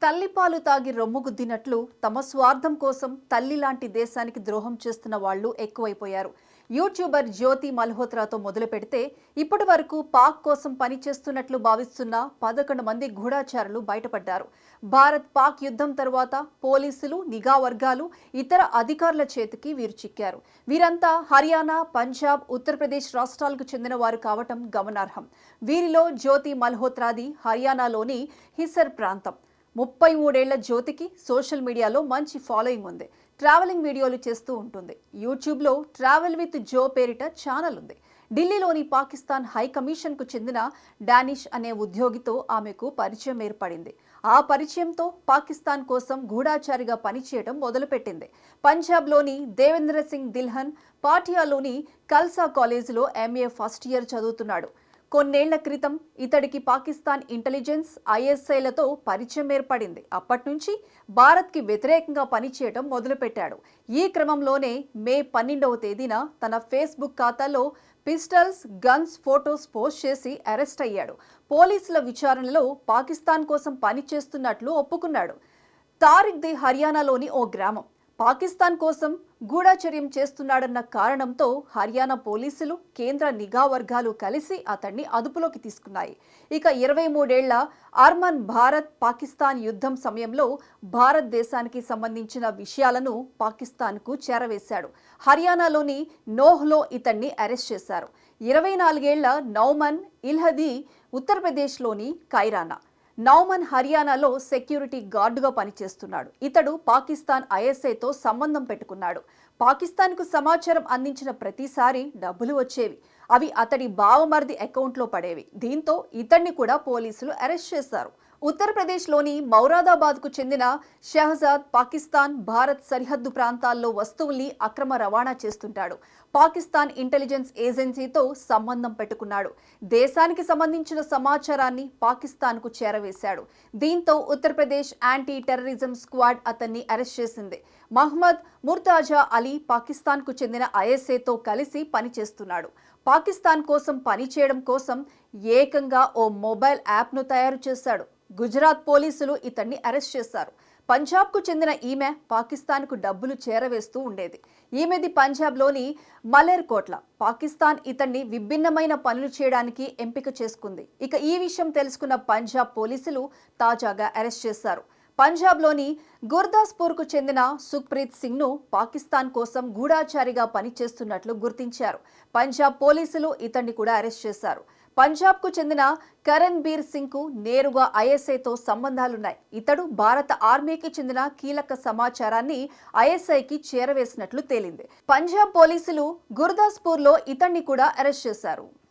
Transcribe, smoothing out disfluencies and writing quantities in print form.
తల్లిపాలు తాగి రొమ్ముగుద్దినట్లు తమ స్వార్థం కోసం తల్లి లాంటి దేశానికి ద్రోహం చేస్తున్న వాళ్లు ఎక్కువైపోయారు. యూట్యూబర్ జ్యోతి మల్హోత్రాతో మొదలు పెడితే ఇప్పటి వరకు పాక్ కోసం పనిచేస్తున్నట్లు భావిస్తున్న 11 మంది గూఢాచారులు బయటపడ్డారు. భారత్ పాక్ యుద్ధం తర్వాత పోలీసులు, నిఘా వర్గాలు, ఇతర అధికారుల చేతికి వీరు చిక్కారు. వీరంతా హర్యానా, పంజాబ్, ఉత్తరప్రదేశ్ రాష్ట్రాలకు చెందిన వారు కావటం గమనార్హం. వీరిలో జ్యోతి మల్హోత్రాది హర్యానాలోని హిసర్ ప్రాంతం. 33 ఏళ్ల జ్యోతికి సోషల్ మీడియాలో మంచి ఫాలోయింగ్ ఉంది. ట్రావెలింగ్ వీడియోలు చేస్తూ ఉంటుంది. యూట్యూబ్లో ట్రావెల్ విత్ జో పేరిట ఛానల్ ఉంది. ఢిల్లీలోని పాకిస్తాన్ హై కమిషన్కు చెందిన డానిష్ అనే ఉద్యోగితో ఆమెకు పరిచయం ఏర్పడింది. ఆ పరిచయంతో పాకిస్తాన్ కోసం గూఢాచారిగా పనిచేయడం మొదలుపెట్టింది. పంజాబ్లోని దేవేంద్ర సింగ్ దిల్హన్ పాటియాలోని కల్సా కాలేజీలో ఎంఏ ఫస్ట్ ఇయర్ చదువుతున్నాడు. కొన్నేళ్ల క్రితం ఇతడికి పాకిస్తాన్ ఇంటెలిజెన్స్, ఐఎస్ఐలతో పరిచయం ఏర్పడింది. అప్పటి నుంచి భారత్కి వ్యతిరేకంగా పనిచేయడం మొదలుపెట్టాడు. ఈ క్రమంలోనే మే 12వ తేదీన తన ఫేస్బుక్ ఖాతాలో పిస్టల్స్, గన్స్ ఫోటోస్ పోస్ట్ చేసి అరెస్ట్ అయ్యాడు. పోలీసుల విచారణలో పాకిస్తాన్ కోసం పనిచేస్తున్నట్లు ఒప్పుకున్నాడు. తారిక్ ది హర్యానాలోని ఓ గ్రామం. పాకిస్తాన్ కోసం గూఢాచర్యం చేస్తున్నాడన్న కారణంతో హర్యానా పోలీసులు, కేంద్ర నిఘా వర్గాలు కలిసి అతన్ని అదుపులోకి తీసుకున్నాయి. ఇక 23 ఏళ్ల అర్మన్ భారత్ పాకిస్తాన్ యుద్ధం సమయంలో భారతదేశానికి సంబంధించిన విషయాలను పాకిస్తాన్కు చేరవేశాడు. హర్యానాలోని నోహ్లో ఇతన్ని అరెస్ట్ చేశారు. 24 ఏళ్ల నౌమన్ ఇల్హదీ ఉత్తరప్రదేశ్లోని కైరానా. నౌమన్ హర్యానాలో సెక్యూరిటీ గార్డుగా పనిచేస్తున్నాడు. ఇతడు పాకిస్తాన్ ఐఎస్ఐతో సంబంధం పెట్టుకున్నాడు. పాకిస్తాన్కు సమాచారం అందించిన ప్రతిసారి డబ్బులు వచ్చేవి. అవి అతడి బావమర్ది అకౌంట్లో పడేవి. దీంతో ఇతన్ని కూడా పోలీసులు అరెస్ట్ చేశారు. ఉత్తరప్రదేశ్లోని మౌరాదాబాద్కు చెందిన షహజాద్ పాకిస్తాన్, భారత్ సరిహద్దు ప్రాంతాల్లో వస్తువుల్ని అక్రమ రవాణా చేస్తుంటాడు. పాకిస్తాన్ ఇంటెలిజెన్స్ ఏజెన్సీతో సంబంధం పెట్టుకున్నాడు. దేశానికి సంబంధించిన సమాచారాన్ని పాకిస్తాన్కు చేరవేశాడు. దీంతో ఉత్తరప్రదేశ్ యాంటీ టెర్రరిజం స్క్వాడ్ అతన్ని అరెస్ట్ చేసింది. మహ్మద్ ముర్తాజా అలీ పాకిస్తాన్కు చెందిన ఐఎస్ఐతో కలిసి పనిచేస్తున్నాడు. పాకిస్తాన్ కోసం పనిచేయడం కోసం ఏకంగా ఓ మొబైల్ యాప్ను తయారు చేశాడు. గుజరాత్ పోలీసులు ఇతన్ని అరెస్ట్ చేశారు. పంజాబ్కు చెందిన ఈమె పాకిస్తాన్కు డబ్బులు చేరవేస్తూ ఉండేది. ఈమెది పంజాబ్లోని మలేర్కోట్ల. పాకిస్తాన్ ఇతన్ని విభిన్నమైన పనులు చేయడానికి ఎంపిక చేసుకుంది. ఇక ఈ విషయం తెలుసుకున్న పంజాబ్ పోలీసులు తాజాగా అరెస్ట్ చేశారు. పంజాబ్లోని గుర్దాస్పూర్కు చెందిన సుఖ్ప్రీత్ సింగ్ను పాకిస్తాన్ కోసం గూఢాచారిగా పనిచేస్తున్నట్లు గుర్తించారు. పంజాబ్ పోలీసులు ఇతన్ని కూడా అరెస్ట్ చేశారు. పంజాబ్కు చెందిన కరణ్ బీర్ సింగ్కు నేరుగా ఐఎస్ఐతో సంబంధాలున్నాయి. ఇతడు భారత ఆర్మీకి చెందిన కీలక సమాచారాన్ని ఐఎస్ఐకి చేరవేసినట్లు తేలింది. పంజాబ్ పోలీసులు గుర్దాస్పూర్లో ఇతన్ని కూడా అరెస్ట్ చేశారు.